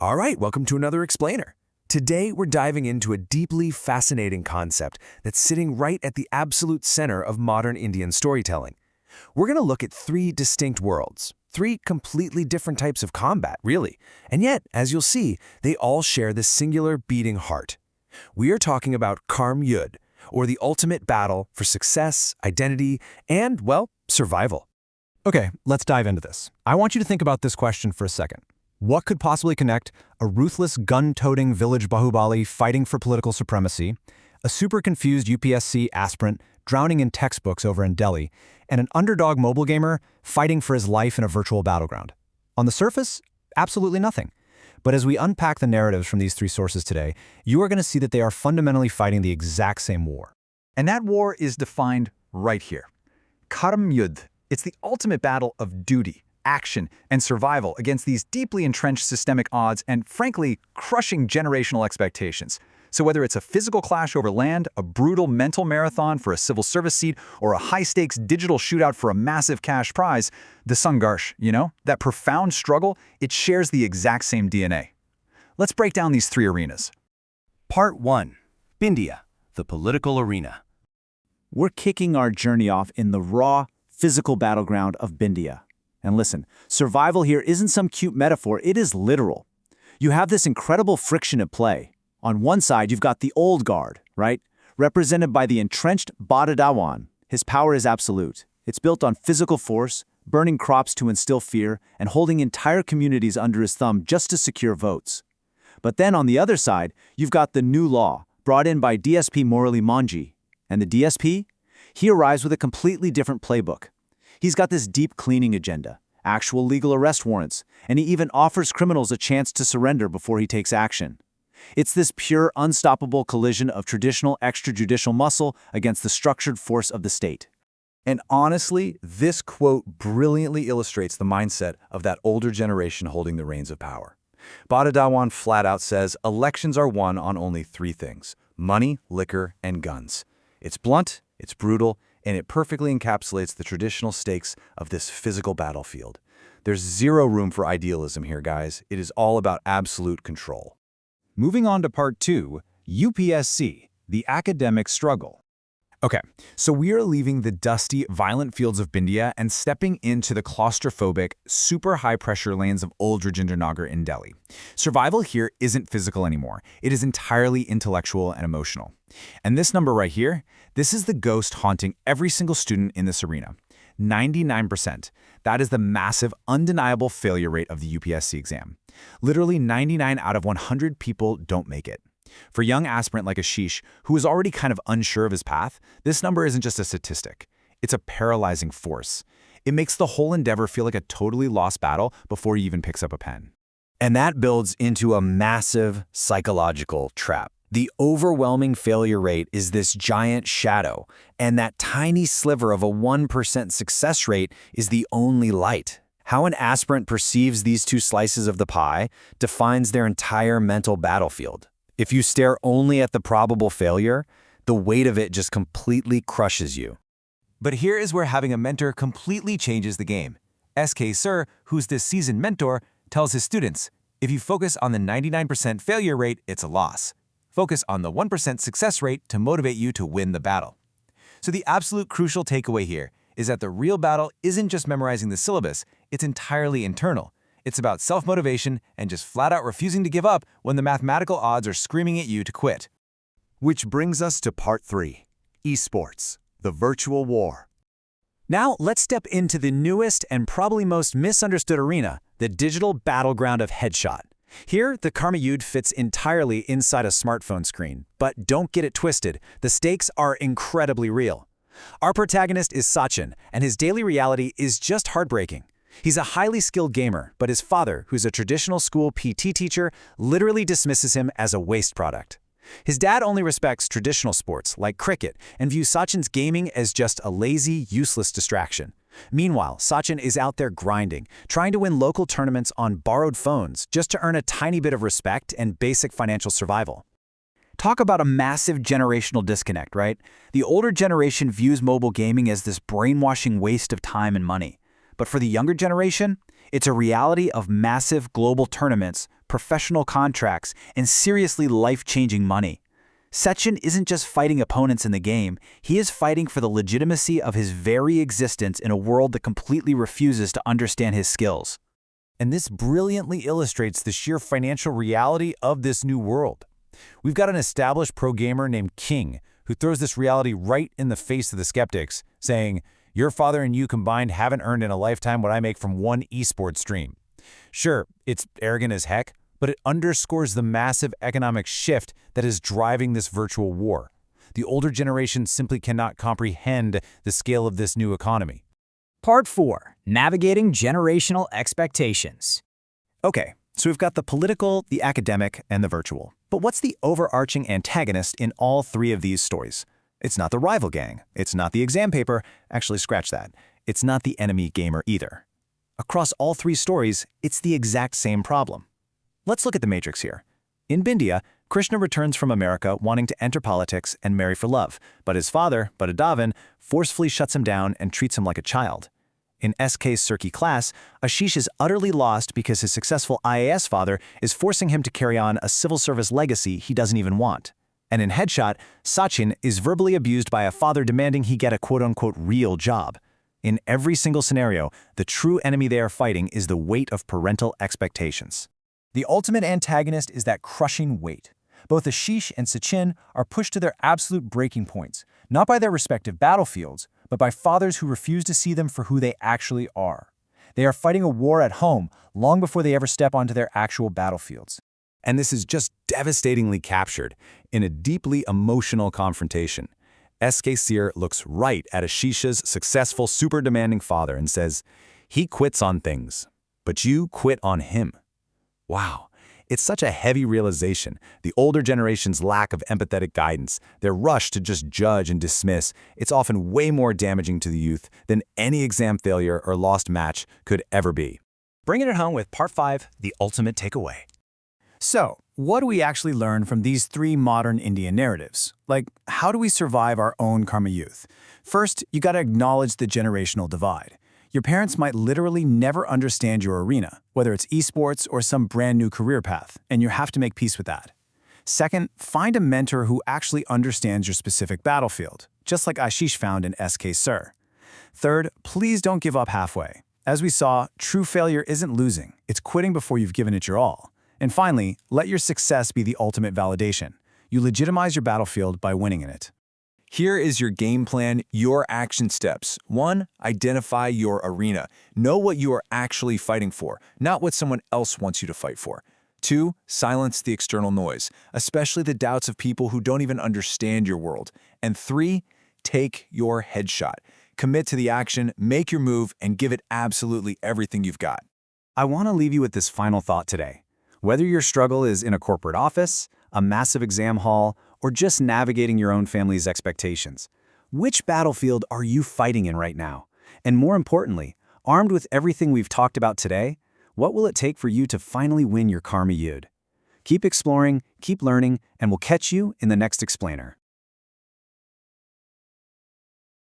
All right, welcome to another Explainer. Today, we're diving into a deeply fascinating concept that's sitting right at the absolute center of modern Indian storytelling. We're going to look at three distinct worlds, three completely different types of combat, really. And yet, as you'll see, they all share this singular beating heart. We are talking about Karmyuddh, or the ultimate battle for success, identity, and, well, survival. Okay, let's dive into this. I want you to think about this question for a second. What could possibly connect a ruthless gun-toting village Bahubali fighting for political supremacy, a super confused UPSC aspirant drowning in textbooks over in Delhi, and an underdog mobile gamer fighting for his life in a virtual battleground? On the surface, absolutely nothing. But as we unpack the narratives from these three sources today, you are going to see that they are fundamentally fighting the exact same war. And that war is defined right here. Karmyuddh. It's the ultimate battle of duty, action, and survival against these deeply entrenched systemic odds and, frankly, crushing generational expectations. So whether it's a physical clash over land, a brutal mental marathon for a civil service seat, or a high-stakes digital shootout for a massive cash prize, the Sangharsh, that profound struggle, it shares the exact same DNA. Let's break down these three arenas. Part 1. Bindiya, the political arena. We're kicking our journey off in the raw, physical battleground of Bindiya. And listen, survival here isn't some cute metaphor, it is literal. You have this incredible friction at play. On one side, you've got the old guard, right? Represented by the entrenched Badadawan. His power is absolute. It's built on physical force, burning crops to instill fear, and holding entire communities under his thumb just to secure votes. But then on the other side, you've got the new law, brought in by DSP Murali Manji. And the DSP? He arrives with a completely different playbook. He's got this deep cleaning agenda, actual legal arrest warrants, and he even offers criminals a chance to surrender before he takes action. It's this pure, unstoppable collision of traditional extrajudicial muscle against the structured force of the state. And honestly, this quote brilliantly illustrates the mindset of that older generation holding the reins of power. Badadawan flat out says elections are won on only three things: money, liquor, and guns. It's blunt, it's brutal, and it perfectly encapsulates the traditional stakes of this physical battlefield. There's zero room for idealism here, guys. It is all about absolute control. Moving on to part 2, UPSC, the academic struggle. Okay, so we are leaving the dusty, violent fields of Bindiya and stepping into the claustrophobic, super high-pressure lanes of Old Rajinder Nagar in Delhi. Survival here isn't physical anymore. It is entirely intellectual and emotional. And this number right here, this is the ghost haunting every single student in this arena. 99%. That is the massive, undeniable failure rate of the UPSC exam. Literally 99 out of 100 people don't make it. For a young aspirant like Ashish, who is already kind of unsure of his path, this number isn't just a statistic. It's a paralyzing force. It makes the whole endeavor feel like a totally lost battle before he even picks up a pen. And that builds into a massive psychological trap. The overwhelming failure rate is this giant shadow, and that tiny sliver of a 1% success rate is the only light. How an aspirant perceives these two slices of the pie defines their entire mental battlefield. If you stare only at the probable failure, the weight of it just completely crushes you. But here is where having a mentor completely changes the game. SK Sir, who's this seasoned mentor, tells his students, if you focus on the 99% failure rate, it's a loss. Focus on the 1% success rate to motivate you to win the battle. So the absolute crucial takeaway here is that the real battle isn't just memorizing the syllabus, it's entirely internal. It's about self-motivation and just flat out refusing to give up when the mathematical odds are screaming at you to quit. Which brings us to part 3, esports, the virtual war. Now let's step into the newest and probably most misunderstood arena, the digital battleground of headshot. Here, the Karmyuddh fits entirely inside a smartphone screen. But don't get it twisted, the stakes are incredibly real. Our protagonist is Sachin, and his daily reality is just heartbreaking. He's a highly skilled gamer, but his father, who's a traditional school PT teacher, literally dismisses him as a waste product. His dad only respects traditional sports like cricket and views Sachin's gaming as just a lazy, useless distraction. Meanwhile, Sachin is out there grinding, trying to win local tournaments on borrowed phones just to earn a tiny bit of respect and basic financial survival. Talk about a massive generational disconnect, right? The older generation views mobile gaming as this brainwashing waste of time and money. But for the younger generation, it's a reality of massive global tournaments, professional contracts, and seriously life-changing money. Sachin isn't just fighting opponents in the game, he is fighting for the legitimacy of his very existence in a world that completely refuses to understand his skills. And this brilliantly illustrates the sheer financial reality of this new world. We've got an established pro gamer named King, who throws this reality right in the face of the skeptics, saying, "Your father and you combined haven't earned in a lifetime what I make from one esports stream." Sure, it's arrogant as heck, but it underscores the massive economic shift that is driving this virtual war. The older generation simply cannot comprehend the scale of this new economy. Part 4. Navigating Generational Expectations. Okay, so we've got the political, the academic, and the virtual. But what's the overarching antagonist in all three of these stories? It's not the rival gang. It's not the exam paper. Actually, scratch that. It's not the enemy gamer either. Across all three stories, it's the exact same problem. Let's look at the matrix here. In Bindiya, Krishna returns from America wanting to enter politics and marry for love, but his father, Bahubali, forcefully shuts him down and treats him like a child. In SK's Circuit class, Ashish is utterly lost because his successful IAS father is forcing him to carry on a civil service legacy he doesn't even want. And in Headshot, Sachin is verbally abused by a father demanding he get a quote-unquote real job. In every single scenario, the true enemy they are fighting is the weight of parental expectations. The ultimate antagonist is that crushing weight. Both Ashish and Sachin are pushed to their absolute breaking points, not by their respective battlefields, but by fathers who refuse to see them for who they actually are. They are fighting a war at home long before they ever step onto their actual battlefields. And this is just devastatingly captured in a deeply emotional confrontation. SK Seer looks right at Ashish's successful, super demanding father and says, "He quits on things, but you quit on him." Wow, it's such a heavy realization. The older generation's lack of empathetic guidance, their rush to just judge and dismiss, it's often way more damaging to the youth than any exam failure or lost match could ever be. Bringing it home with Part 5, the ultimate takeaway. So, what do we actually learn from these three modern Indian narratives? Like, how do we survive our own Karmyuddh? First, you gotta acknowledge the generational divide. Your parents might literally never understand your arena, whether it's esports or some brand new career path, and you have to make peace with that. Second, find a mentor who actually understands your specific battlefield, just like Ashish found in SK Sir. Third, please don't give up halfway. As we saw, true failure isn't losing, it's quitting before you've given it your all. And finally, let your success be the ultimate validation. You legitimize your battlefield by winning in it. Here is your game plan, your action steps. 1. Identify your arena. Know what you are actually fighting for, not what someone else wants you to fight for. 2. Silence the external noise, especially the doubts of people who don't even understand your world. And 3. Take your headshot. Commit to the action, make your move, and give it absolutely everything you've got. I want to leave you with this final thought today. Whether your struggle is in a corporate office, a massive exam hall, or just navigating your own family's expectations, which battlefield are you fighting in right now? And more importantly, armed with everything we've talked about today, what will it take for you to finally win your Karmyuddh? Keep exploring, keep learning, and we'll catch you in the next explainer.